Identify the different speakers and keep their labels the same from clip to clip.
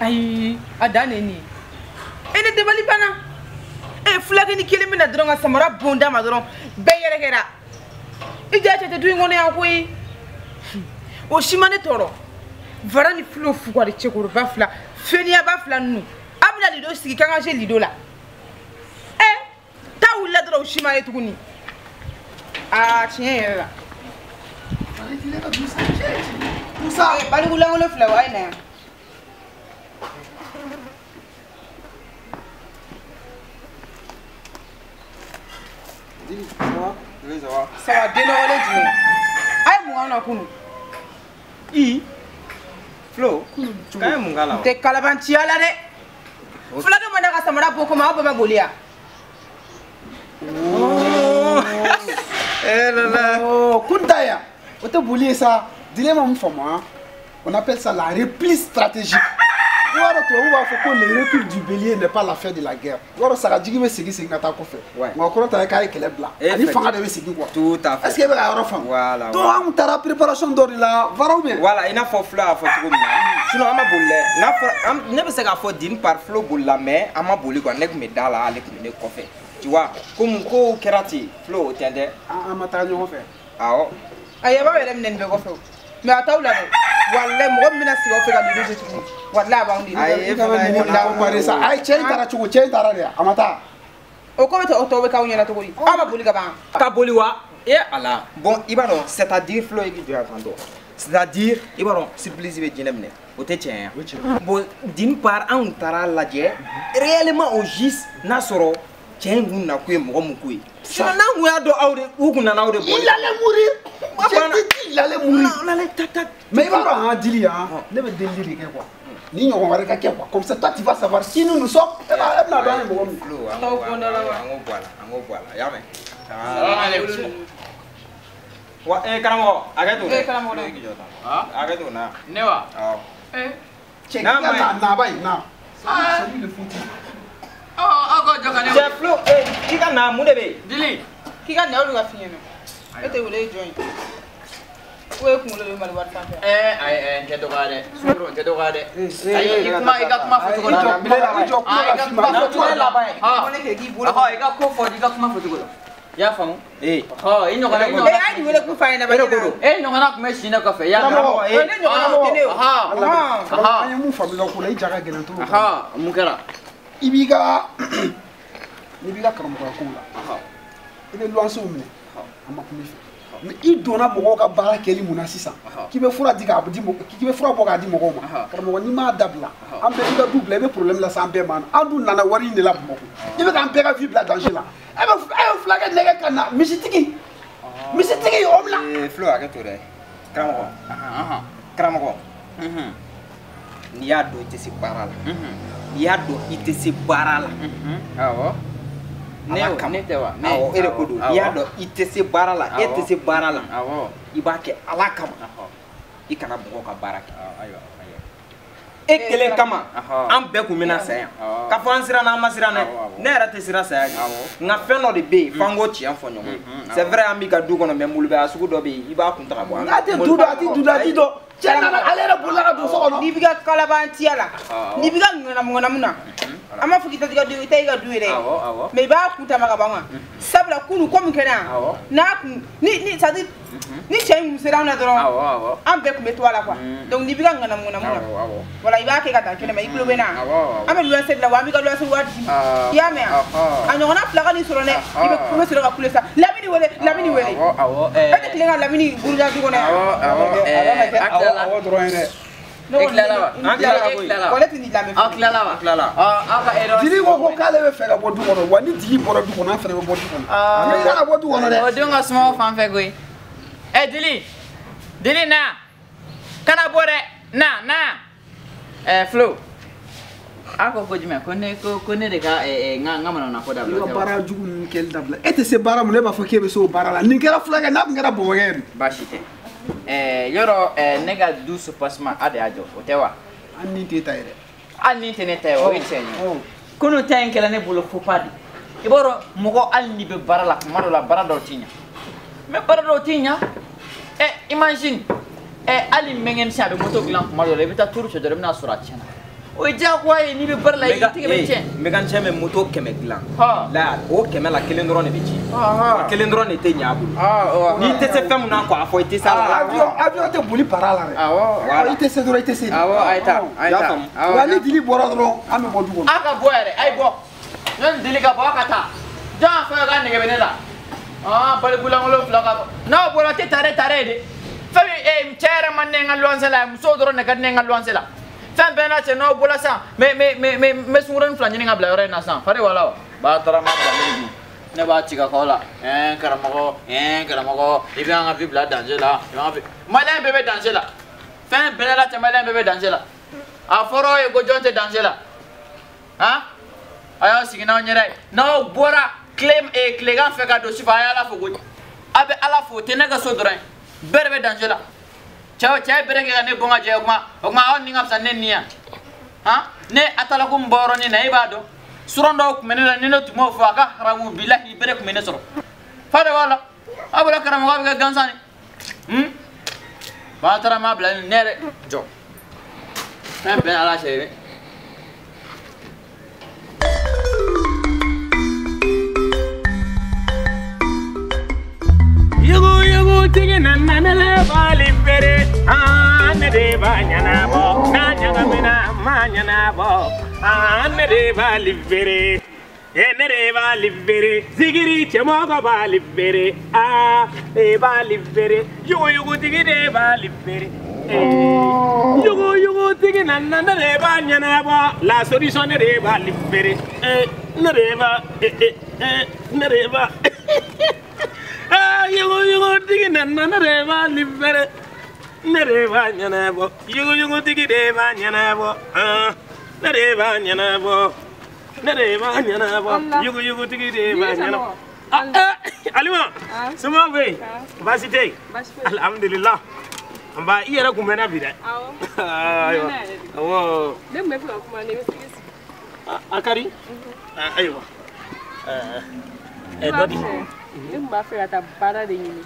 Speaker 1: Ayi a dan ne ni e ne debali bana e fulaki ni kelen mina dɔrɔn ka samara bonda ma dɔrɔn bɛɛ yɛrɛ kɛra I ja cɛ tɛ du in kɔnɔ yan koyi o si ma ne tɔɔrɔ vara ni filo fugari cɛkɔrɔba fila feniyaba fila ninnu a bɛna lido sigi kan ka se lido la taa wulila dɔrɔn o si ma ye tuguni tiɲɛ yɛrɛ la Musa baligulankolon filɛ o a ye na yan Ça va dénouer du Aïe mon gars kunu.
Speaker 2: Flo, kaya mon gars là.
Speaker 1: Te kalabanti ala de. Fula do manda ka samara boko ma ba golia.
Speaker 3: Eh là là. Oh, Kundaya. On te boulier ça. Dis-le-moi on appelle ça la repli stratégique. On va faire que le recul du bélier n'est pas l'affaire de la guerre. On ça dit que c'est qui nata ko fait. Mais encore tu as qu'avec les blancs. Ani fanga de c'est quoi.
Speaker 2: Tout à fait.
Speaker 3: Est-ce que va avoir femme?
Speaker 2: Voilà.
Speaker 3: Toi on t'a la préparation d'or là, va ou bien.
Speaker 2: Voilà, il a fait fla faut tout sinon ama bolle. Na fa ne be se ka fo din par Flo bolla mais ama bolli quoi nek me dala avec me ko fait. Tu vois, comme ko kerati Flo tende.
Speaker 3: Ama ta ñoo fait.
Speaker 2: Ah.
Speaker 1: Ayaba wele mnen be ko fe. Mais ataw la wallahi mo mina si o fe ka lido je tu. Wallahi ba ndi.
Speaker 3: Ay ka ba ça. Ay chen tara chugo chen tara dia. Amata.
Speaker 1: O ko be to be ka unya na to ko. Ama boli ka ba.
Speaker 2: Ka boli wa et ala. Bon, Ibaron, c'est-à-dire Flo et du attendo. C'est-à-dire Ibaron, surprise be dinemne. O te tien. Bon, d'une part on tara la je réellement au gis na soro tien gun na ku e mo mu ku. Sinon na mu ya do awre u kun na awre boli.
Speaker 3: Il allait mourir. Il allait mourir.
Speaker 2: Non, allait tata.
Speaker 3: Mais il va en dire hein. Ne me délire quoi. Ni on va regarder quoi. Comme ça toi tu vas savoir qui nous sommes. Elle n'a pas un bon
Speaker 2: Flo. Voilà. Ya me. Wa karamo agato.
Speaker 1: Karamo do.
Speaker 2: Agato na.
Speaker 4: Newa.
Speaker 3: Check na bai na. Salut le foot.
Speaker 4: Go jokane.
Speaker 2: Je Flo kika na mu de be.
Speaker 4: Dili.
Speaker 1: Kika na olu ka fiye no. Ete wole join. Wo ku lo mal war fa.
Speaker 4: Nke dogade. Suro nke dogade. Ay ikuma foto ko. Ika ko fo ika kuma foto ko. Ya famu? Ino kana ko.
Speaker 1: Ay wole ku fa ina ba.
Speaker 4: Ino kana kuma shina ka fe. Ya
Speaker 1: no. Ino kana tene.
Speaker 3: Ay mu famila ko lay jaga gelan to.
Speaker 4: Mukara.
Speaker 3: Ibiga karam ko la. Ine luanso mine. Ama kuma fi. Mais il donne à mon gars bara keli muna sisan qui veut fura diga abdi mo qui veut fura boga di mo ma car mo ni ma dabla am be nga double be problème la sans be man andu nana wari ni la mo il veut am pega vivre la danger là e be flaga nega kana misitiki om la
Speaker 2: Flo agato de kramo ni ya do ite se bara la ni ya do ite se bara la
Speaker 4: awo ne tewa ne
Speaker 2: awo ere kodo ya do ite se bara la ite se bara la
Speaker 4: awo
Speaker 2: ibake alakama ikana bugo ka baraki
Speaker 4: ayo
Speaker 2: e kelen kama an bɛɛ kun mina saya ka fɔ an sira na ma sira ne yɛrɛ tɛ sira saya nka fɛn dɔ de bɛ yen f'an k'o tiɲɛ fɔ ɲɔgɔn ye c'est vrai an b'i ka du kɔnɔ mais mulubaya sugu dɔ bɛ yen i b'a kun ta ka bɔ
Speaker 3: a tɛ du dɔ a ti dɔn cɛ nana ale yɛrɛ bolila ka don so kɔnɔ
Speaker 1: ni bi ka kalabantiya la ni bi ka ŋanamu na an b'a fɔ k'i ta du i ta i ka du yɛrɛ mais i b'a kun tama ka ban wa sabula kunu komi kɛnɛ n'a kun ni c'est à dire ni cɛ in kun sera an na dɔrɔn an bɛɛ kun bɛ to a la quoi donc ni bi ka ŋanamu na voilà i b'a kɛ ka dan kɛnɛ ma i tulo bɛ na an bɛ luwanse de la wa an b'i ka luwanse wari di i y'a mɛn a ɲɔgɔnna fila ka nin sɔrɔ dɛ i bɛ sɔrɔ ka kule sa Lamini wele e tɛ tilen ka Lamini buruja du kɔnɔ yan
Speaker 3: awɔ dɔrɔn ye dɛ Dili ko k'ale bɛ fɛ ka bɔ du kɔnɔ wa ni digi bɔra du kɔnɔ an fɛnɛ bɛ bɔ du kɔnɔ mais kana bɔ du kɔnɔ dɛ
Speaker 4: o den ka suma fan fɛ koyi Dili na kana bɔ dɛ na Flo a ko jumɛn ko ne de ka n ka mana ko dabila
Speaker 3: i ka baara jugu ninnu kɛli dabila e tɛ se baara mun ne b'a fɔ k'e bɛ se o baara la nin kɛra fulakɛ n'a tun kɛra bɔbɔkɛ ye
Speaker 4: baasi tɛ yɔrɔ ne ka du supasima a de y'a jɔ o tɛ wa
Speaker 3: hali ni tɛ ta ye dɛ
Speaker 4: hali ni tɛ ne ta ye o ye tiɲɛ ye kunun ta in kɛra ne bolo faux pas de i b'a dɔn mɔgɔ hali n'i bɛ baara la tuma dɔ la baara dɔw t'i ɲɛ mais baara dɔw t'i ɲɛ imagine hali mɛngɛnisi a bɛ moto dilan tuma dɔ la i bɛ taa turu cɛ dɔrɔn i bɛna sɔrɔ a tiɲɛna o jagoye ni be bar la yitike be cen
Speaker 2: megan cheme moto keme glan
Speaker 4: ha
Speaker 2: la o keme la kelen drone be ci kelen drone te nyabu ni te se fem na ko afo ite sa
Speaker 3: avion te boli para la re
Speaker 1: awo
Speaker 3: ite se dro ite se
Speaker 1: awo aita
Speaker 3: wa ni dili bora dro ame bo dugo
Speaker 4: aka boyere ay bo non dili ka bo kata dan fa ga nege benela bal bulangolo flaka na bola te tare de fami e mchere manne ngalwansela muso dro ne kadne ngalwansela fam bena che no bola sa me sunguran flanya ni ngabla yore na sa fare wala ba tara ma ba ne ba chiga kola karamago ibi anga vi bla danger malen bebe danger la fam bena che malen bebe danger la a foro e go jonte danger la ha aya sigina nyere no bora claim e clégan fait cadeau si fa ala fo go abe ala fo tenega so dran berbe danger la ciao berenge ne bonga je ma on ninga sa nenia ha ne atala ko mboro ni nay bado surondo ko menela ni no tumo fo aka haramu billahi bere ko menesoro fade wala abula karam ko ga gansani ba tara ma bla nere jo ben ala chebe
Speaker 5: yugo tigi nanale balibere anede banyana bo nanyanga mina manyana bo anede balibere enede balibere zigiri chemogo balibere e balibere yugo tigi de balibere yugo tigi nanale banyana bo la solution de balibere nereva nereva yugo tigi nanareva libere nereva nyanabo yugo tigi deva nyanabo nereva nyanabo yugo tigi deva nyanabo alima sama be basite alhamdulillah amba iyara kumena bida awo dem me fo kuma ne akari aywa dodi ni mba fe ata bara de nyini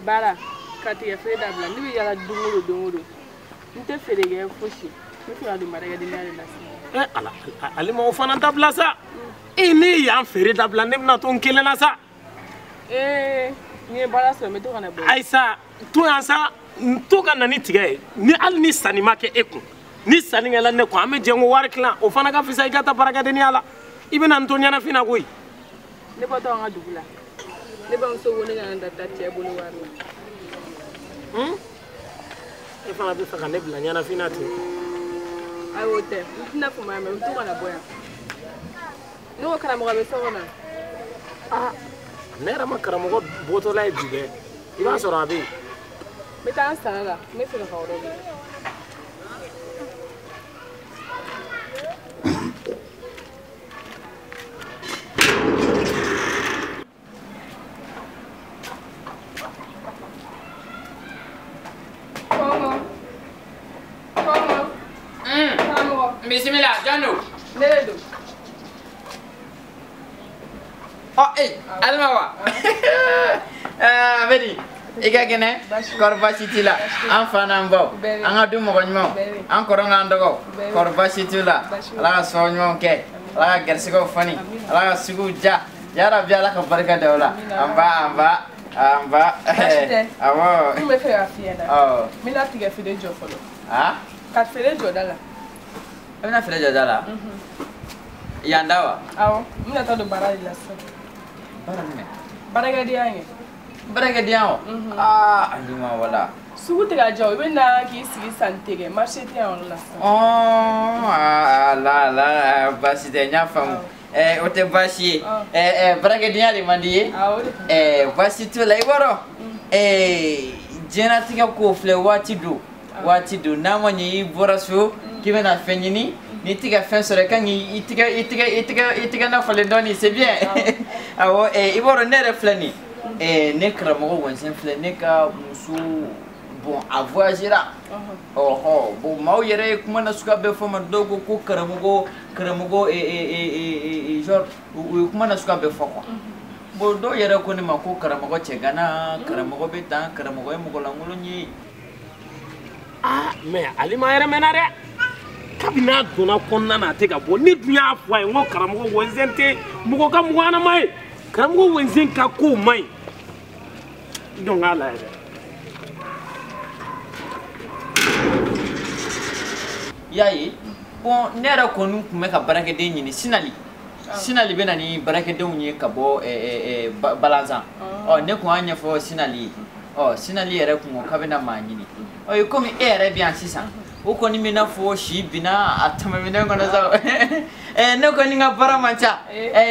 Speaker 5: bara kati ya fe dabla ni yala dungudo nte fe de ge foshi ni fe adu mara ga de nyale nasi ala ali mo fana dabla sa ini ya fere dabla ne na ton kelena sa ni bara so me to kana bo aisa to ansa to kana ni tige ni al ni sanima ke eku ni saningala ne ko ame jengo war klan o fana ka fisa igata bara ga de nyala ibena ntonya na fina koy ne ba to nga dugula ne ba so woni nga ndata tie bolu warla e fana bi faka ne bla nyana finati ay wote na ko mama to kana boya no kana mo ga be so wona ne ra ma kara mo boto lay bibe iba so rabi me tan sana me fe ka oro bi Bismillah, Janu. Neledo. Oh, almawa. Bedi. Iga gene korba sitila an fana mbaw an ga du mogo nymo an koronga ndogo korba sitila ala so nymo ke ala gersigo fani ala sugu ja ya rabbi ala ka barka dawla amba awo me fe afienda oh mina tiga fide jo folo ha kat fide jo dala mina fide jo dala yandawa awo mina to do barali la so baraga diange baraga diango alima wala sugu tiga jo ibe na ki sigi santege marché ti on la oh la basi de nya fam o te basi baraga diange mandi basi to la iboro jena tiga ko fle wati do na mani borasu kibena fenyini ni tiga fen sore kan itiga na fale doni c'est bien awo iboro ne reflani ne kramo wonsen fle ne ka musu bon a voyager là bon mau yere kuma na suka be fo man dogo ko kramo genre kuma na suka be fo ko bo do yere ko ni ma ko kramo chegana kramo betan kramo mo ko langulu ni mais alima yere menare
Speaker 6: kabina donna kɔnɔna na a tɛ ka bɔ ne dun y'a fɔ a ye n ko karamɔgɔ wɛnzɛn tɛ mɔgɔ ka mɔgɔ anama ye karamɔgɔ wɛnzɛn ka kow man ɲi donc k'a lajɛ dɛ.
Speaker 4: y'a ye bon ne yɛrɛ kɔni tun bɛ ka baarakɛden ɲini sinali bɛ na ni baarakɛdenw ye ka bɔ Balazan ne tun y'a ɲɛfɔ sinali ye sinali yɛrɛ kun ko k'a bɛna maa ɲini komi e yɛrɛ bɛ yan sisan o kɔni bɛ na fɔ si binna a tɛmɛminɛ kɔnɔ sa ne kɔni ka baara man ca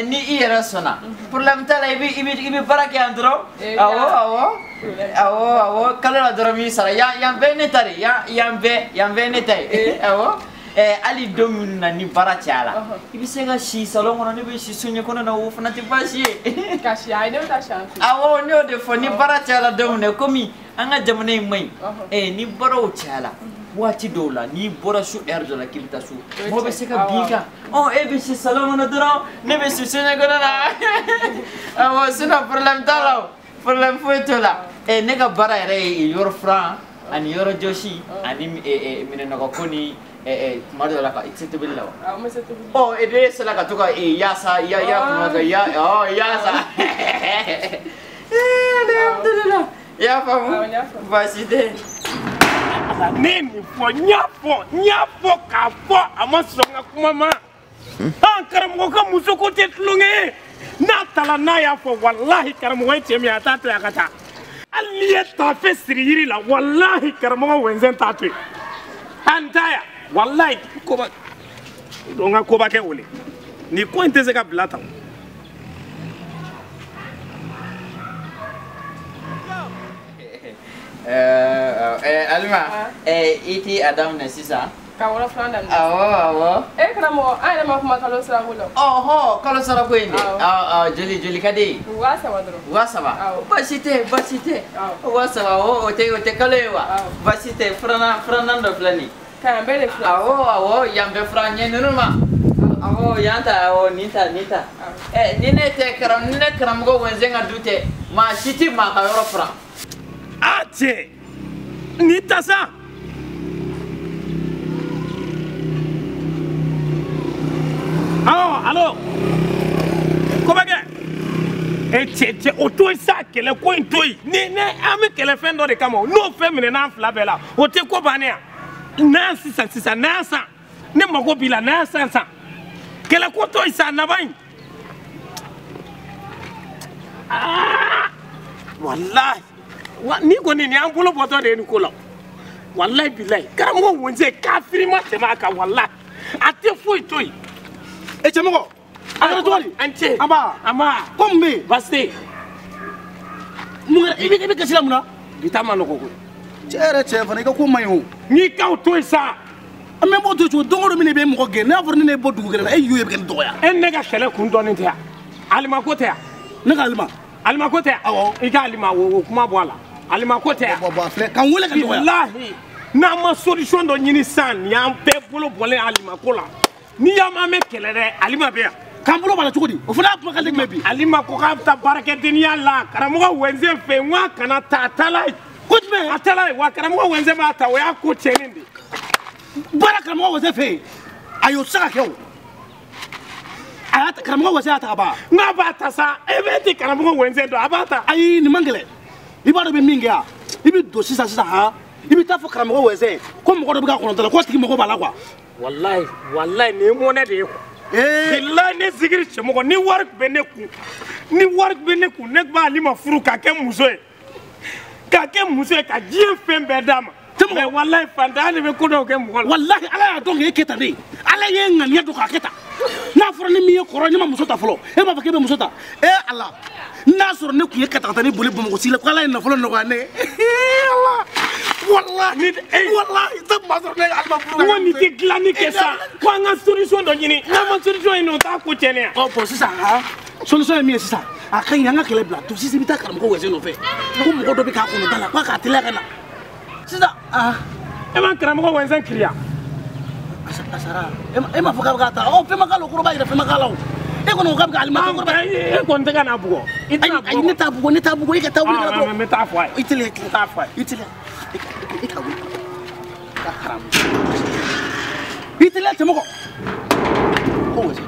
Speaker 4: ni i yɛrɛ sɔnna problème t'a la i bɛ baara kɛ yan dɔrɔn awɔ kalo la dɔrɔn min sara yan bɛɛ ne ta de yan bɛɛ ne ta ye awɔ hali don minnu na ni baara cayara i bɛ se ka si salon kɔnɔ ne bɛ si so ɲɛ kɔnɔ na o fana tɛ baasi ye
Speaker 1: ka si ayi ne bɛ taa si an fɛ
Speaker 4: awɔ ne y'o de fɔ ni baara cayara don min na komi an ka jamana in man ɲi ni baaraw cayara waati dɔw la n'i bɔra su heure dɔ la k'i bɛ taa so mɔgɔ bɛ se ka bin kan e bɛ si salon kɔnɔ dɔrɔn ne bɛ si so ɲɛ kɔnɔ na awɔ sinon problème t'a la o problème foyi t'o la ne ka baara yɛrɛ ye yɔrɔ furan ani yɔrɔ jɔsi ani minɛnɔgɔko ni tuma dɔw la ka i tɛ tobili la wa e de sera ka to ka yaasa kuma kɛ yaasa alhamdulilah i y'a faamu baasi tɛ
Speaker 6: ne ye nin fɔ n y'a fɔ k'a fɔ a ma sɔn ka kuma ma karamɔgɔ ka muso ko tɛ tulonkɛ ye n'a taara n'a y'a fɔ walahi karamɔgɔ ye cɛ min ye a t'a to yen a ka taa hali n'i ye taafe siri yiri la walahi karamɔgɔ wɛnzɛn t'a to yen an t'a yan walahi koba donc n ka koba kɛ wele nin ko in tɛ se ka bila tan.
Speaker 4: Alima i tɛ a daminɛ sisan
Speaker 1: ka wɔrɔ filan daminɛ
Speaker 4: awɔ
Speaker 1: karamɔgɔ an yɛrɛ ma kuma kalo sarako la
Speaker 4: kalo sarako in de joli ka di ye
Speaker 1: 3000 dɔrɔn
Speaker 4: 3000 baasi tɛ 3000 o tɛ kalo ye wa baasi tɛ furanan dɔ filɛ nin
Speaker 1: ka yan bɛɛ de fila
Speaker 4: awɔ yan bɛɛ fura ɲɛ ninnu ma awɔ yan ta nin ta ni ne karamɔgɔ wɛnzɛn ka du tɛ maa si tɛ maa ka yɔrɔ furan
Speaker 6: a cɛ ni ta sa alo ko bɛ kɛ cɛ o to yen sa kɛlɛ ko in to yen ni an bɛ kɛlɛ fɛn dɔ de kama n'o fɛn minɛ n'an fila bɛɛ la o tɛ ko bannen yan n'an sisan n'an san ne mago b'i la n'an san kɛlɛ ko to yen sa naban in walahi ni kɔni ni an bolo bɔtɔ de ye nin ko la walahi bilahi karamɔgɔ wɛnzɛn kafiri ma tɛmɛ a kan walahi a tɛ foyi to yen
Speaker 3: cɛmɔgɔ a kɛra cogo di
Speaker 6: an cɛ
Speaker 3: an ba ko mun bɛ yen
Speaker 6: baasi tɛ yen
Speaker 3: mun kɛra i bɛ kasi la mun na
Speaker 6: bi ta ma nɔgɔ koyi
Speaker 3: cɛ yɛrɛ cɛ fana i ka ko man ɲi o
Speaker 6: n'i kaw to yen sa
Speaker 3: an bɛ bɔ to cogo don o don min bɛ mɔgɔ gɛn n'a fɔra ne bɔ dugu kɛlɛ la e y'o ye bɛ kɛ ne dɔgɔya
Speaker 6: e ne ka kɛlɛ kun dɔɔnin tɛ yan alima ko tɛ yan
Speaker 3: ne ka alima
Speaker 6: ko tɛ yan awɔ i ka alima o kuma bɔ a la alima ko tɛ yan
Speaker 3: bɔn filɛ k'an wele ka dɔgɔya
Speaker 6: bilahi n'an ma solution dɔ ɲini sisan nin y'an bɛɛ bolo bɔlen alima ko la ni y'an mɛ kɛlɛ dɛ alima bɛ yan
Speaker 3: k'an bolo b'a la cogo di o fana y'a kuma ka di mɛ bi
Speaker 6: alima ko k'a bɛ taa baarakɛdenya la karamɔgɔ wɛnzɛn fɛ yen n k'a kana ta a taala ye
Speaker 3: ko jumɛn
Speaker 6: a taala ye wa karamɔgɔ wɛnzɛn b'a ta o y'a ko tiɲɛnen de
Speaker 3: baara karamɔgɔ wɛnzɛn fɛ yen a y'o tɛ se ka kɛ o a y'a ta karamɔgɔ wɛnzɛn y'a ta ka ban
Speaker 6: n k'a b'a ta sa e bɛ tɛ karamɔgɔ wɛnzɛn dɔn a b'a ta
Speaker 3: ayi nin man gɛlɛn i b'a dɔn i bɛ min kɛ yan i bɛ don sisan han i bɛ taa fɔ karamɔgɔ wɛnzɛn ko mɔgɔ dɔ bɛ k'a kɔnɔntɔ la k'o tigi mago b'a la kuwa
Speaker 6: walayi nin ye mɔnɛ de ye kuwa bilahi ne sigiri cɛmɔgɔ ni wari tun bɛ ne kun ne tun b'a alima furu k'a kɛ muso ye ka diɲɛ fɛn bɛɛ d'a ma mais walahi fantanya de bɛ ko dɔw kɛ mɔgɔ la
Speaker 3: walahi ala y'a dɔn k'e kɛ tan de ala ye ŋaniya dɔn k'a kɛ tan n'a fɔra ni min ye kɔrɔ ne ma muso ta fɔlɔ e b'a fɔ k'e bɛ muso ta ala n'a sɔrɔ ne tun ye katakatani boli Bamakɔ sigi la ko ala ye nafolo nɔgɔya ne ye walahi tɛ maa sɔrɔ ne alima furu
Speaker 6: n ko nin tɛ dilanni kɛ sa ko an ka solution dɔ ɲini n'an ma solution ɲini o t'a ko tiɲɛnen yan
Speaker 3: bɔn sisan solution ye min ye sisan a ka ɲi an ka kɛlɛ bila to sisan i bɛ taa karamɔgɔ wɛnzɛn nɔfɛ ko mɔgɔ dɔ bɛ k'a kɔnɔ da la k'a k'a teliya ka na sisan
Speaker 6: e ma karamɔgɔ wɛnzɛn kiriya
Speaker 3: a sara e m'a fɔ k'a bɛ k'a ta fɛn ma k'a la o kɔrɔ b'a yɛrɛ fɛn ma k'a la o e kɔni ko k'a bɛ ka alima kɔrɔ b'a
Speaker 6: e kɔni tɛ ka na bugɔ
Speaker 3: ayi ne t'a bugɔ e ka taa wuli ka bɔ
Speaker 6: n bɛ taa fɔ a ye
Speaker 3: i teliya n t'a fɔ a ye i teliya i ka wuli ka haramu i tele te moko ko wese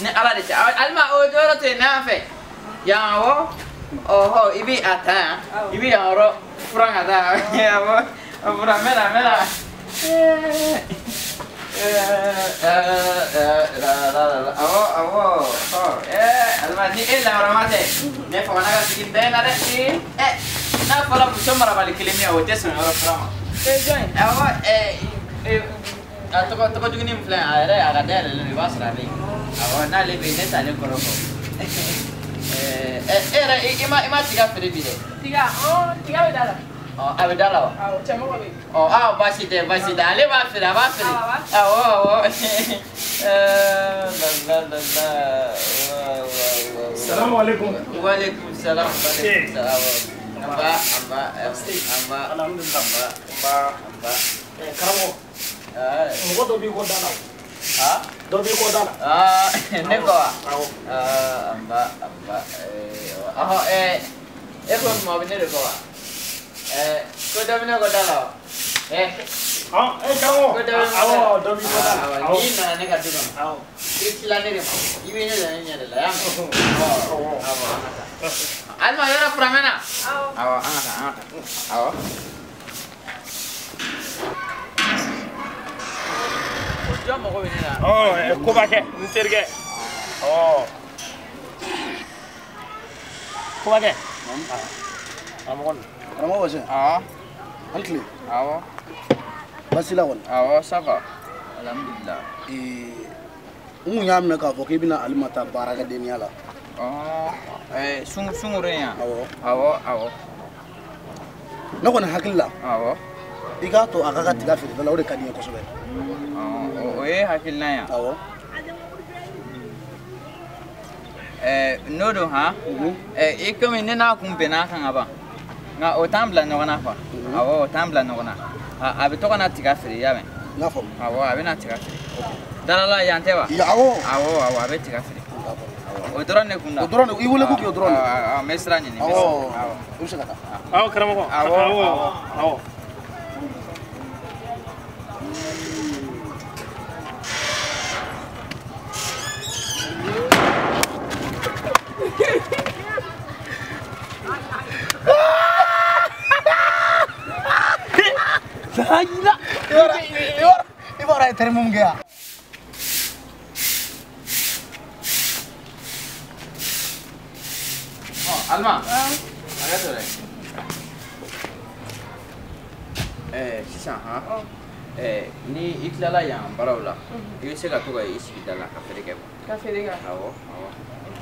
Speaker 5: ne ala de alma o doro te na fe ya wo oh ibi ata ibi ya ro franga da ya wo fura mela awo alma ni ella ramate ne fa wana ga sikin dena de na fala muso mara bali kilimia o teso ro frama join awo atoko jugini mflan aga dele le basra be awo na le be neta le koroko era ima tiga fere bide tiga bedala abedala wa chamo be basite ale ba fere awo
Speaker 6: Assalamu alaikum.
Speaker 5: Wa alaikum salam. Amba
Speaker 6: alhamdulillah amba karamo ngo do bi ko dala do bi ko dala
Speaker 5: neko amba ko mo bine ko ko do bine ko dala
Speaker 6: karamo do bi ko dala
Speaker 5: ni na ne ka duno ikila ne re ibe ne la ya alma yara framena angata Jom ko binina
Speaker 6: ko ba ke nterge ko ba ke amon
Speaker 3: karamo wese ankle basila won
Speaker 5: ça va alhamdulillah
Speaker 3: nyam ka fo ke bina alimata baraka deniya la
Speaker 5: sungure ya awo
Speaker 3: na kona hakilla
Speaker 5: awo
Speaker 3: iga to aga tiga fi dala ore kadiye ko sobe
Speaker 5: hakilla ya
Speaker 3: awo
Speaker 5: nodo ha ikome ne na kumbe na kan aba nga o tambla no na fa awo tambla no na abi to kana tiga fi ya ben
Speaker 3: na fo
Speaker 5: awo abi na tiga fi dalala yantewa
Speaker 3: ya awo
Speaker 5: abi tiga fi o drone kunda
Speaker 3: drone I wole ko ki drone
Speaker 5: mesra ni
Speaker 3: awo ushaka
Speaker 6: karamo ko awo
Speaker 3: Sayla ibara termum gaya
Speaker 5: Alma agato le sisan ha ni iklala yan barawla i se ka to ka isigi dala ka fere kɛ awɔ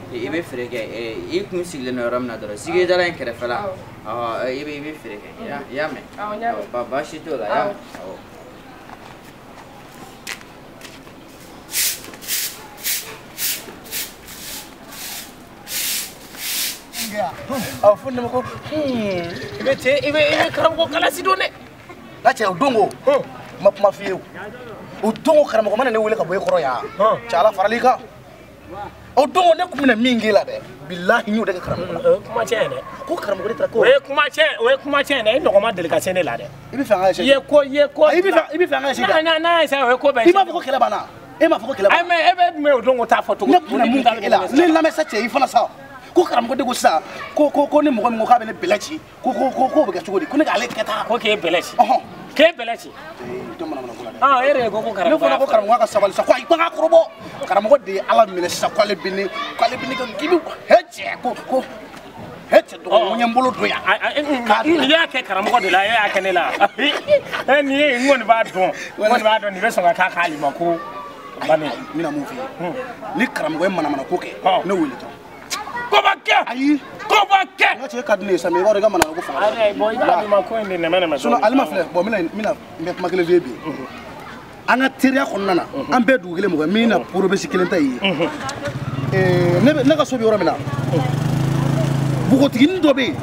Speaker 5: i bɛ fere kɛ i kun sigilen no yɔrɔ min na dɔrɔn sigi dala in kɛrɛfɛ la i bɛ fere kɛ i y'a mɛn baasi t'o la i y'a mɛn awɔ
Speaker 3: aw funde mako ibe karamko kala sidone la che dongo ma fieu o dongo karamko mana ne wele ka boy khoro ya chala faralika o dongo ne kumina mingi la de billahi nyu de karamko
Speaker 6: kuma che ne
Speaker 3: ko karamko de tra ko
Speaker 6: we kuma che ne no ma delika sene la de
Speaker 3: ibe fa nga che
Speaker 6: ye ko
Speaker 3: ibe fa nga che
Speaker 6: na sa we ko be
Speaker 3: ibe ko kele bana e ma foko kele bana
Speaker 6: ai me ebe me o dongo ta foto
Speaker 3: ne kuna mingi la ne la me sa che ifana sa ko karamko de go sa ko ni mo ka be ne belachi ko be ka chugodi ko ne ale keta
Speaker 6: ko ke belachi ke belachi ere ko karamko
Speaker 3: ne fona ko karamko ka sabal sa ko ay ba ko robo karamko de ala mine sa ko le bini ko gibi heche ko heche do mo nyambolo do ya
Speaker 6: ya ke karamko de la ya ke ne la ni ngoni ba don ni be so ka kali mako bani
Speaker 3: mina mo fi ni karamko e mana ko ke ne wuli to ayi
Speaker 6: ko ba ke
Speaker 3: ngache kadne sa me wore ga mana ko fa
Speaker 6: ay boy ba ma ko inde ne mena
Speaker 3: suno alma fle bo mina mbet makele vebi ana tiria khonnana an be dugile mo mina pour be sikilenta yi ne ga sobi wora mina bugo tigin dobe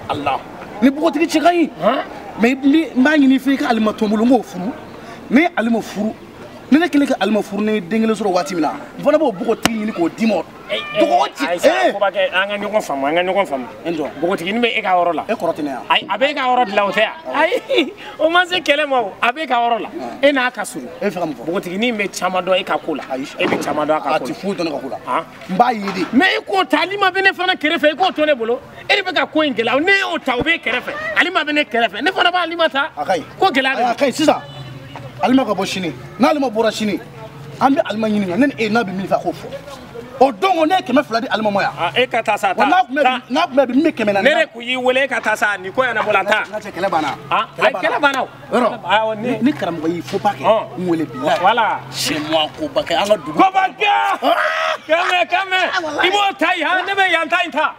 Speaker 3: Allah ni bugo tigi chigai mais ma ngi ni fi ka alma tombulu ngo furu mais alma furu ne kele ka alma furu ne dengele soro wati mina fona bo bugo tigi ni ko dimo Dogoti.
Speaker 6: Ko ba ke an ga ɲɔgɔn faamu an ga ɲɔgɔn faamu. Bogotigi ni bɛ e ka yɔrɔ la.
Speaker 3: E kɔrɔtɛ ne ya.
Speaker 6: Ayi a bɛ e ka yɔrɔ de la o tɛ yan. Ayi o ma se kɛlɛ ma o a bɛ e ka yɔrɔ la. E n'a ka surun.
Speaker 3: E fɛ ka mun fɔ?
Speaker 6: Bogotigi ni bɛ caman dɔn e ka ko la. E bɛ caman dɔn a ka ko la.
Speaker 3: A ti foyi dɔn ne ka ko la.
Speaker 6: Han.
Speaker 3: N b'a ye de.
Speaker 6: Mais e k'o ta Alima bɛ ne fana kɛrɛfɛ e k'o to ne bolo. E de bɛ ka ko in gɛlɛya ne y'o ta o bɛ e kɛrɛfɛ. Alima bɛ ne kɛrɛfɛ ne fana b'a Alima ta.
Speaker 3: A ka ɲi.
Speaker 6: Ko gɛlɛya de.
Speaker 3: A ka ɲi sisan. Alima ka bɔ sini. N'Alima bɔra sini an bɛ Alima ɲininka ne ni e n'a bɛ min fɛ a k'o fɔ. O don ne ye 200 di Alima ma yan.
Speaker 6: E ka taa sa ta.
Speaker 3: N'a tun bɛ bi min bɛ 400 na.
Speaker 6: Ne de kun y'i wele e ka taa sa nin ko ɲɛnabɔ la ta.
Speaker 3: N ka cɛ kɛlɛ banna.
Speaker 6: Kɛlɛ banna o.
Speaker 3: Yɔrɔ ni karamɔgɔ y'i fo ba kɛ n wele bi la.
Speaker 6: Voilà.
Speaker 3: C'est moi ko ba kɛ an ka dugu.
Speaker 6: Ko ba kɛ. Kɛmɛ. I b'o ta yen han ne bɛ yan ta in ta.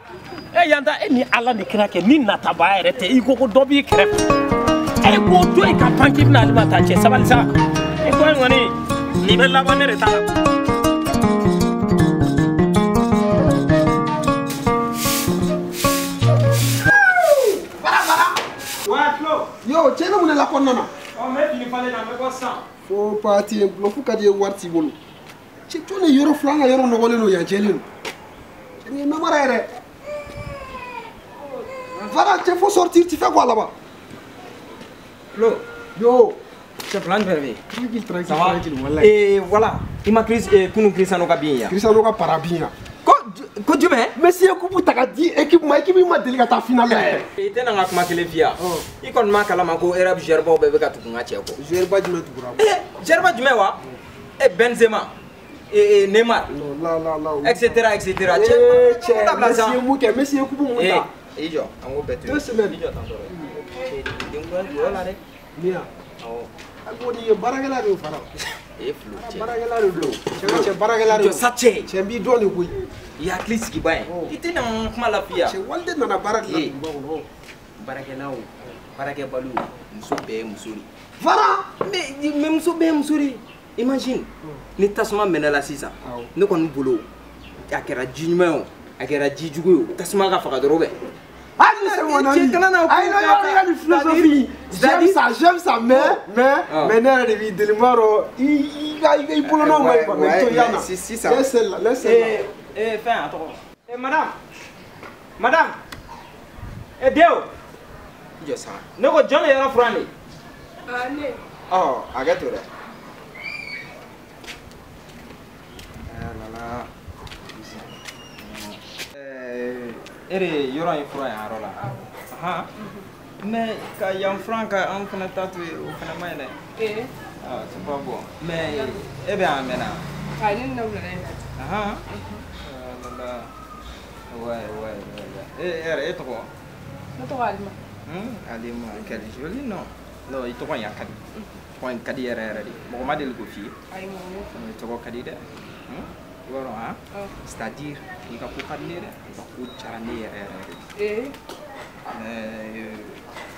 Speaker 6: E yan ta e ni Ala ni kira kɛ ni nataba yɛrɛ tɛ i ko dɔ b'i kɛrɛfɛ. E k'o to yen ka pan k'i bɛna Alima ta cɛ sabali sa. E ko in kɔni nin bɛ laban ne de ta la.
Speaker 3: Yo, cɛ bɛ mun de la kɔnɔna na?
Speaker 6: N bɛ fini falen na n bɛ bɔ sisan.
Speaker 3: Fo parti ye bloc ka di ye wari t'i bolo. Cɛ to ni yɔrɔ fila an ka yɔrɔ nɔgɔlen don yan cɛlen don. Cɛ nin ye namara yɛrɛ. Voilà, cɛ faut sortir, tu fais quoi là-bas?
Speaker 2: Flo.
Speaker 3: Yo.
Speaker 2: Chef lan verbe.
Speaker 3: Tranquille, voilà.
Speaker 2: Et voilà, il m'a kunu Cristiano ka bien ya.
Speaker 3: Cristiano ka para bien.
Speaker 2: Ko jumɛn?
Speaker 3: Messi ye coupe ta ka di équipe ma deli ka taa finale la.
Speaker 2: I tɛ na n ka kuma kelen f'i ye. I kɔni m'a kalama ko Arab joueur bɛɛ bɛ ka tugu n ka cɛ kɔ.
Speaker 3: Joueur ba jumɛn tugura?
Speaker 2: Joueur jumɛn wa? Benzema, Neymar, etc. Cɛ
Speaker 3: Messi ye mun kɛ? Messi ye coupe mun ta?
Speaker 2: I jɔ, an k'o bɛɛ to yen.
Speaker 3: 2 semaines.
Speaker 2: I jɔ tan dɔrɔn. Den ko la dɛ.
Speaker 3: Miya.
Speaker 2: Awɔ.
Speaker 3: A ko nin ye baarakɛla de ye fana.
Speaker 2: Flo cɛ.
Speaker 3: Baarakɛla de don. Cɛ baarakɛla de don.
Speaker 2: Jɔ sa cɛ.
Speaker 3: Cɛ b'i dɔn de koyi.
Speaker 2: I hakili sigi ba ye. I tɛ na kuma la f'i ye.
Speaker 3: Cɛ Walde nana baara de la duguba kɔnɔ.
Speaker 2: Baarakɛlaw, baarakɛbaliw, muso bɛɛ ye muso de.
Speaker 3: Fara.
Speaker 2: Mais muso bɛɛ ye muso de. Imagine ni tasuma mɛnɛ la sisan. Ne kɔni bolo a kɛra ji ɲuman ye o, a kɛra ji jugu ye o, tasuma ka faga dɔrɔn bɛ.
Speaker 3: C'est mon ami. Il a une philosophie. J'aime ça, mais ne yɛrɛ de b'i deli m'a dɔn i bolo n'o ma ɲi quoi. Mais to yan na. Laisse celle-là.
Speaker 2: Fɛn a tɔgɔ. Madame. Deo. I jɔ sa. Ne ko jɔn de yɔrɔ furan de?
Speaker 1: Ne.
Speaker 2: Hakɛ to dɛ. E de ye yɔrɔ in furan yan yɔrɔ la. Mais ka yan furan ka an fana ta to yen o fana ma ɲi dɛ. C'est pas bon. Mais e bɛ yan mɛn na?
Speaker 1: Ne na wulada in na.
Speaker 2: E tɔgɔ?
Speaker 1: Ne tɔgɔ Alima.
Speaker 2: Alima, quel joli nom. Non, i tɔgɔ in ka di. Tɔgɔ in ka di yɛrɛ yɛrɛ de. Mɔgɔ ma deli k'o f'i ye?
Speaker 1: Ayi mɔgɔ.
Speaker 2: Tɔgɔ ka di dɛ. I b'a dɔn han? C'est-à-dire i ka ko ka di ne dɛ. I ka ko diyara ne yɛrɛ yɛrɛ de.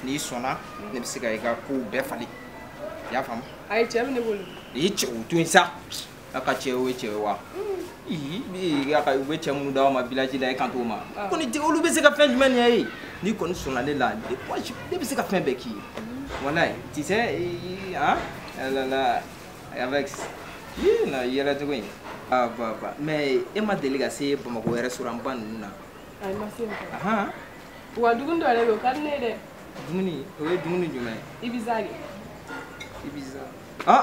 Speaker 2: N'i sɔnna ne bɛ se ka i ka kow bɛɛ falen. I y'a faamu?
Speaker 1: Ayi cɛ bɛ ne bolo.
Speaker 2: I cɛ o to yen sa. A ka cɛ o ye cɛ ye wa? U bɛ cɛ minnu d'aw ma village la e kan t'o ma. Kɔni olu bɛ se ka fɛn jumɛn ɲɛ ye? N'i kɔni sɔnna ne la ne bɛ se ka fɛn bɛɛ k'i ye. Walayi tu sais hein? Avec na yɛlɛ cogo in. Mais e ma deli ka se Bamakɔ restaurant ba ninnu na?
Speaker 1: Ayi ma se yen. Wa dumuni dɔ yɛrɛ bɛ yen o ka di ne ye dɛ.
Speaker 2: Dumuni o ye dumuni jumɛn?
Speaker 1: Ibiza de.
Speaker 2: Ibiza.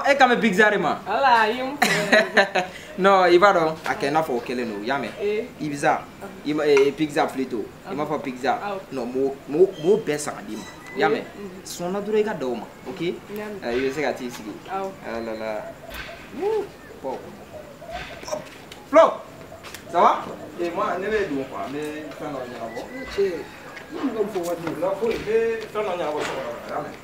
Speaker 2: E kan bɛ Ibiza de ma?
Speaker 1: Ala i ye mun fɔ.
Speaker 2: Non i b'a dɔn a kɛ i n'a fɔ o kelen don i y'a mɛn? Ibiza pizza plutôt i m'a fɔ pizza non m'o bɛɛ san ka d'i ma i y'a mɛn? Sɔnna dɔrɔn i ka da o ma ok? I bɛ se ka t'i sigi. Bon. Flo, ça va? Moi ne bɛ don quoi n bɛ fɛn dɔ ɲɛnabɔ.
Speaker 3: Ne bɛ mun fɔ waati min na
Speaker 2: foyi n bɛ fɛn dɔ ɲɛnabɔ so kɔnɔ i y'a mɛn?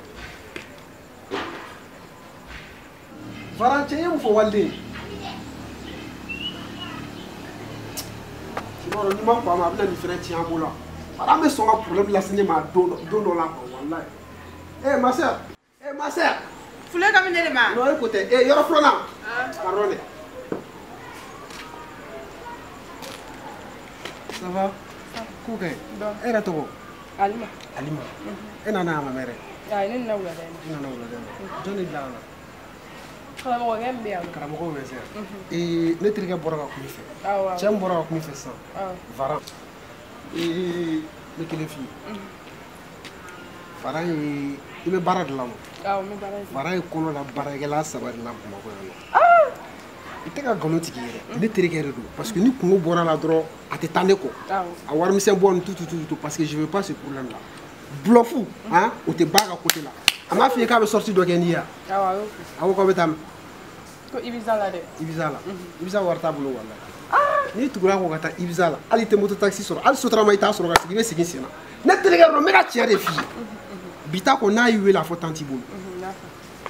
Speaker 3: Fara cɛ ye mun fɔ Walde ye? I b'a dɔn n'i ma kɔn a ma a bɛna nin fɛnɛ tiɲɛ an bolo. Fara an bɛ sɔn ka problème lase ne ma don dɔ la quoi walayi. Ma sœur.
Speaker 1: Fule ka min ne de ma?
Speaker 3: Non e ko tɛ. Yɔrɔ filanan. Pardon dɛ. Ça va? Ko kɛ? E yɛrɛ tɔgɔ?
Speaker 1: Alima.
Speaker 3: E nana yan ma mɛrɛ?
Speaker 1: Ayi ne nana wulada in na.
Speaker 3: I nana wulada in na. Jɔn de bila ka na? karamɔgɔ bɛ se ne terikɛ bɔra ka kuma i fɛ cɛ min bɔra ka kuma i fɛ sisan Varan ne kelen f'i ye Varan ye i bɛ baara de la o Varan ye kɔnɔ la baarakɛla 3 de la Bamakɔ yan nɔ i tɛ ka nkalon tigi yɛrɛ ne terikɛ de don parce que ni kungo bɔra la dɔrɔn a tɛ taa ne kɔ a warimisɛn bɔ ni tout parce que je veux pas ce problème là bluff o tɛ ba ka côté la a m'a f'i ye k'a bɛ sortie dɔ kɛ n'i ye a ko k'aw bɛ taa min
Speaker 1: ko Ibiza la dɛ Ibiza
Speaker 3: wari t'a bolo wallahi n'i tugura ko ka taa Ibiza la hali tɛ moto taxi sɔrɔ hali sotarama i t'a sɔrɔ ka sigi i bɛ segin sen na ne terikɛ dɔrɔn n bɛ ka tiɲɛ de f'i ye bi ta kɔ n'a y'i wele a fɔ tan t'i bolo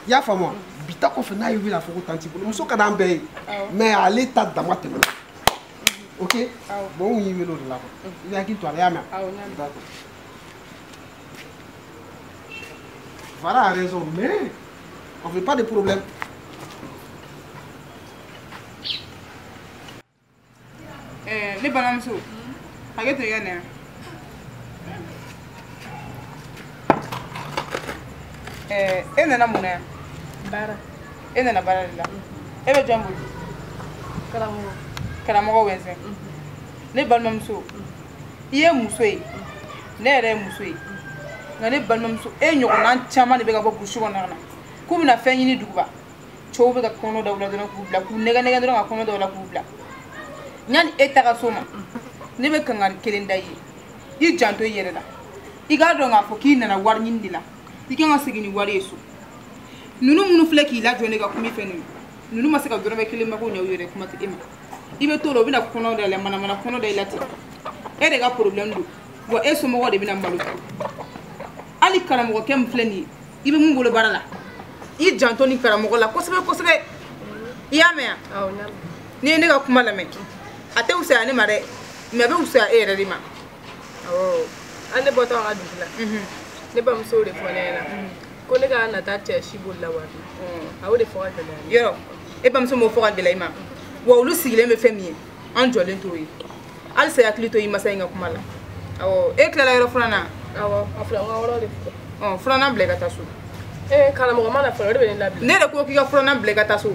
Speaker 3: i y'a faamu wa bi ta kɔfɛ n'a y'i wele a fɔ ko tan t'i bolo muso ka d'an bɛɛ ye mais ale ta dama tɛmɛna ok bon n y'i wele o de la quoi i bɛ hakili to a la i y'a mɛn d'accord Varan a raison mais on veut pas de problème.
Speaker 1: Ne balimamuso hakɛ to i ka na yan e nana mun na yan baara e nana baara de la e bɛ jɔn bolo karamɔgɔ wɛnsɛn ne balimamuso i ye muso ye ne yɛrɛ ye muso ye nka ne balimamuso e ɲɔgɔnna caman de bɛ ka bɔ burusi kɔnɔ na k'u bɛna fɛn ɲini duguba cɛw bɛ ka kɔnɔ daw la dɔrɔn k'u bila k'u nɛgɛ nɛgɛ dɔrɔn ka kɔnɔ daw la k'u bila yani e taga so ma ne bɛ kangari kelen da i ye i janto i yɛrɛ la i k'a dɔn k'a fɔ k'i nana wari ɲini de la i kan ka segin ni wari ye so ninnu minnu filɛ k'i lajɔ ne ka kuma i fɛ ninnu ma se ka dɔrɔmɛ kelen mako ɲɛ u yɛrɛ kuma tɛ e ma i bɛ to la u bɛna kɔnɔ da yɛlɛ manamana kɔnɔ da i la ten e de ka problème don wa e somɔgɔw de bɛna malo hali karamɔgɔkɛ min filɛ nin ye i bɛ mun bolo baara la i janto ni karamɔgɔ la kosɛbɛ kosɛbɛ i y'a mɛn yan n'i ye ne ka kuma lamɛn a tɛ fisaya ne ma dɛ mais a bɛ fisaya e yɛrɛ de ma
Speaker 7: an ne bɔtɔ an ka dugu la ne bamuso de fɔ ne ɲɛna ko ne ka nata cɛ si boli la wari a y'o de fɔ ka gɛlɛya
Speaker 1: yɔrɔ e bamuso m'o fɔ ka gɛlɛya i ma wa olu sigilen bɛ fɛn min ye an jɔlen t'o ye halisa hakili to i masa in ka kuma la e tilala yɔrɔ filanan
Speaker 7: awɔ a filɛ n ka wɔɔrɔ de fɔ
Speaker 1: filanan bila i ka taa so
Speaker 7: karamɔgɔ ma na fɔlɔ o de bɛ ne labila
Speaker 1: ne yɛrɛ ko k'i ka filanan bila i ka taa so